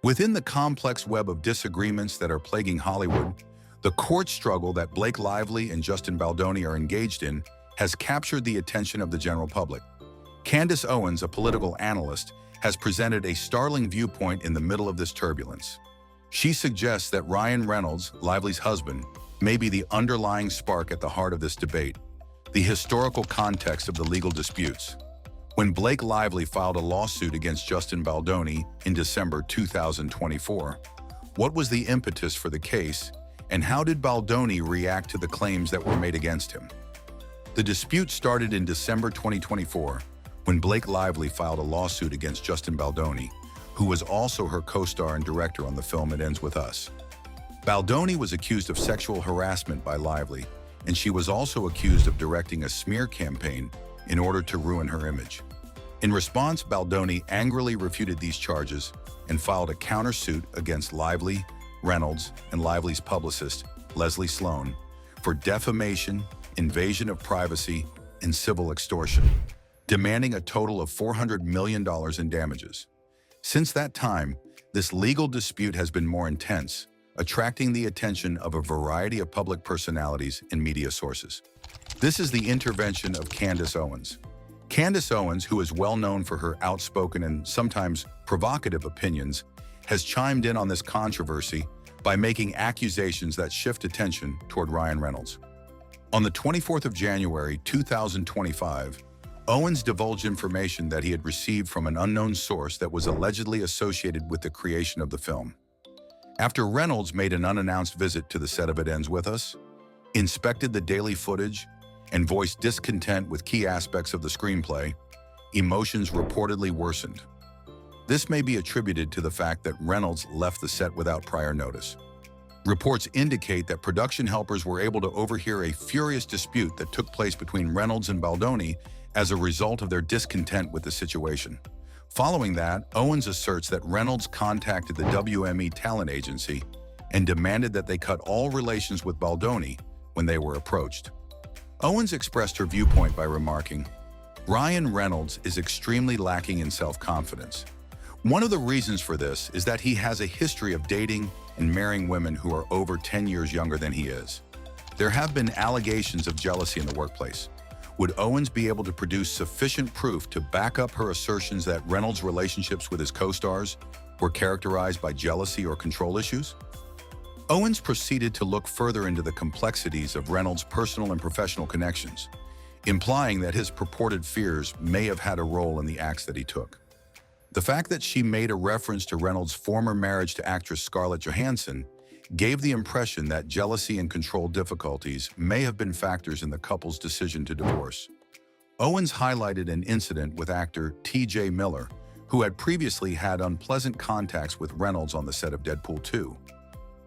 Within the complex web of disagreements that are plaguing Hollywood, the court struggle that Blake Lively and Justin Baldoni are engaged in has captured the attention of the general public. Candace Owens, a political analyst, has presented a startling viewpoint in the middle of this turbulence. She suggests that Ryan Reynolds, Lively's husband, may be the underlying spark at the heart of this debate, the historical context of the legal disputes. When Blake Lively filed a lawsuit against Justin Baldoni in December 2024, what was the impetus for the case, and how did Baldoni react to the claims that were made against him? The dispute started in December 2024, when Blake Lively filed a lawsuit against Justin Baldoni, who was also her co-star and director on the film It Ends With Us. Baldoni was accused of sexual harassment by Lively, and she was also accused of directing a smear campaign in order to ruin her image. In response, Baldoni angrily refuted these charges and filed a countersuit against Lively, Reynolds, and Lively's publicist, Leslie Sloan, for defamation, invasion of privacy, and civil extortion, demanding a total of $400 million in damages. Since that time, this legal dispute has been more intense, attracting the attention of a variety of public personalities and media sources. This is the intervention of Candace Owens. Candace Owens, who is well known for her outspoken and sometimes provocative opinions, has chimed in on this controversy by making accusations that shift attention toward Ryan Reynolds. On the 24th of January 2025, Owens divulged information that he had received from an unknown source that was allegedly associated with the creation of the film. After Reynolds made an unannounced visit to the set of It Ends With Us, inspected the daily footage, and voiced discontent with key aspects of the screenplay, emotions reportedly worsened. This may be attributed to the fact that Reynolds left the set without prior notice. Reports indicate that production helpers were able to overhear a furious dispute that took place between Reynolds and Baldoni as a result of their discontent with the situation. Following that, Owens asserts that Reynolds contacted the WME talent agency and demanded that they cut all relations with Baldoni when they were approached. Owens expressed her viewpoint by remarking, "Ryan Reynolds is extremely lacking in self-confidence. One of the reasons for this is that he has a history of dating and marrying women who are over 10 years younger than he is. There have been allegations of jealousy in the workplace. Would Owens be able to produce sufficient proof to back up her assertions that Reynolds' relationships with his co-stars were characterized by jealousy or control issues?" Owens proceeded to look further into the complexities of Reynolds' personal and professional connections, implying that his purported fears may have had a role in the acts that he took. The fact that she made a reference to Reynolds' former marriage to actress Scarlett Johansson gave the impression that jealousy and control difficulties may have been factors in the couple's decision to divorce. Owens highlighted an incident with actor T.J. Miller, who had previously had unpleasant contacts with Reynolds on the set of Deadpool 2.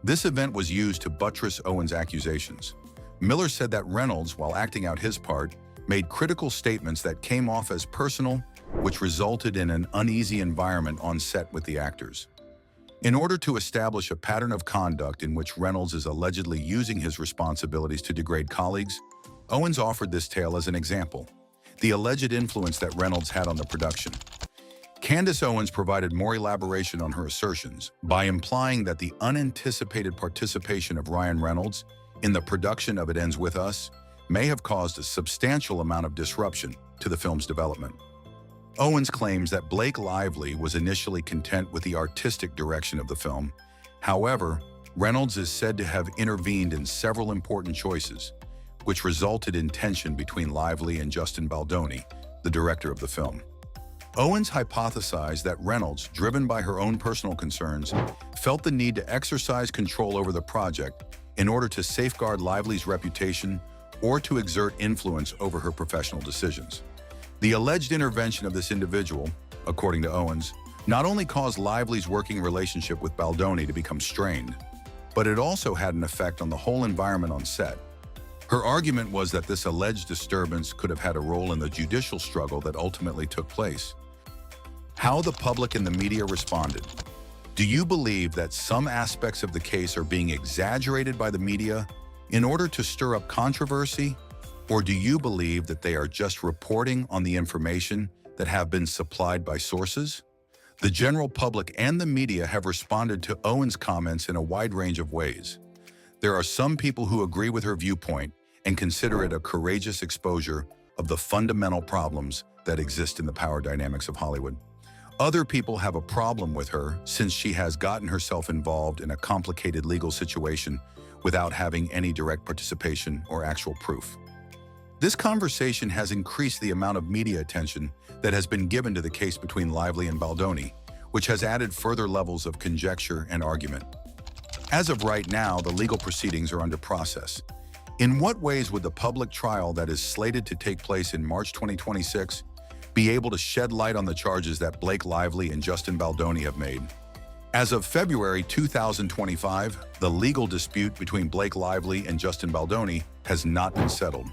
This event was used to buttress Owens' accusations. Miller said that Reynolds, while acting out his part, made critical statements that came off as personal, which resulted in an uneasy environment on set with the actors. In order to establish a pattern of conduct in which Reynolds is allegedly using his responsibilities to degrade colleagues, Owens offered this tale as an example, the alleged influence that Reynolds had on the production. Candace Owens provided more elaboration on her assertions by implying that the unanticipated participation of Ryan Reynolds in the production of It Ends With Us may have caused a substantial amount of disruption to the film's development. Owens claims that Blake Lively was initially content with the artistic direction of the film. However, Reynolds is said to have intervened in several important choices, which resulted in tension between Lively and Justin Baldoni, the director of the film. Owens hypothesized that Reynolds, driven by her own personal concerns, felt the need to exercise control over the project in order to safeguard Lively's reputation or to exert influence over her professional decisions. The alleged intervention of this individual, according to Owens, not only caused Lively's working relationship with Baldoni to become strained, but it also had an effect on the whole environment on set. Her argument was that this alleged disturbance could have had a role in the judicial struggle that ultimately took place. How the public and the media responded. Do you believe that some aspects of the case are being exaggerated by the media in order to stir up controversy? Or do you believe that they are just reporting on the information that have been supplied by sources? The general public and the media have responded to Owens' comments in a wide range of ways. There are some people who agree with her viewpoint and consider it a courageous exposure of the fundamental problems that exist in the power dynamics of Hollywood. Other people have a problem with her since she has gotten herself involved in a complicated legal situation without having any direct participation or actual proof. This conversation has increased the amount of media attention that has been given to the case between Lively and Baldoni, which has added further levels of conjecture and argument. As of right now, the legal proceedings are under process. In what ways would the public trial that is slated to take place in March 2026 be able to shed light on the charges that Blake Lively and Justin Baldoni have made? As of February 2025, the legal dispute between Blake Lively and Justin Baldoni has not been settled,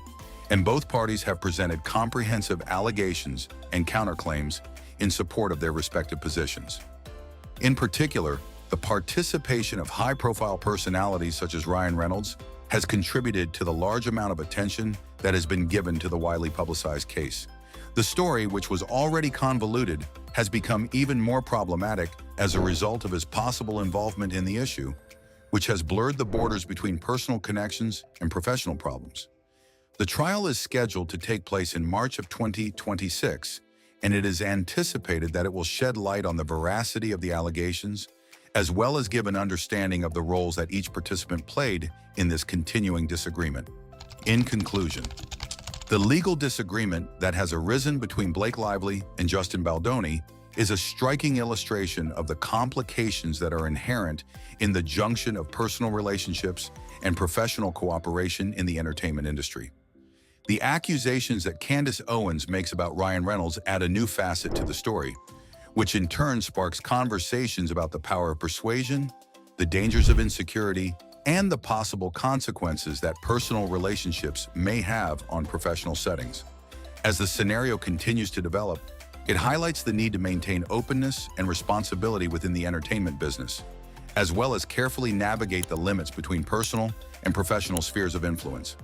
and both parties have presented comprehensive allegations and counterclaims in support of their respective positions. In particular, the participation of high-profile personalities such as Ryan Reynolds has contributed to the large amount of attention that has been given to the widely publicized case. The story, which was already convoluted, has become even more problematic as a result of his possible involvement in the issue, which has blurred the borders between personal connections and professional problems. The trial is scheduled to take place in March of 2026, and it is anticipated that it will shed light on the veracity of the allegations, as well as give an understanding of the roles that each participant played in this continuing disagreement. In conclusion, the legal disagreement that has arisen between Blake Lively and Justin Baldoni is a striking illustration of the complications that are inherent in the junction of personal relationships and professional cooperation in the entertainment industry. The accusations that Candace Owens makes about Ryan Reynolds add a new facet to the story, which in turn sparks conversations about the power of persuasion, the dangers of insecurity, and the possible consequences that personal relationships may have on professional settings. As the scenario continues to develop, it highlights the need to maintain openness and responsibility within the entertainment business, as well as carefully navigate the limits between personal and professional spheres of influence.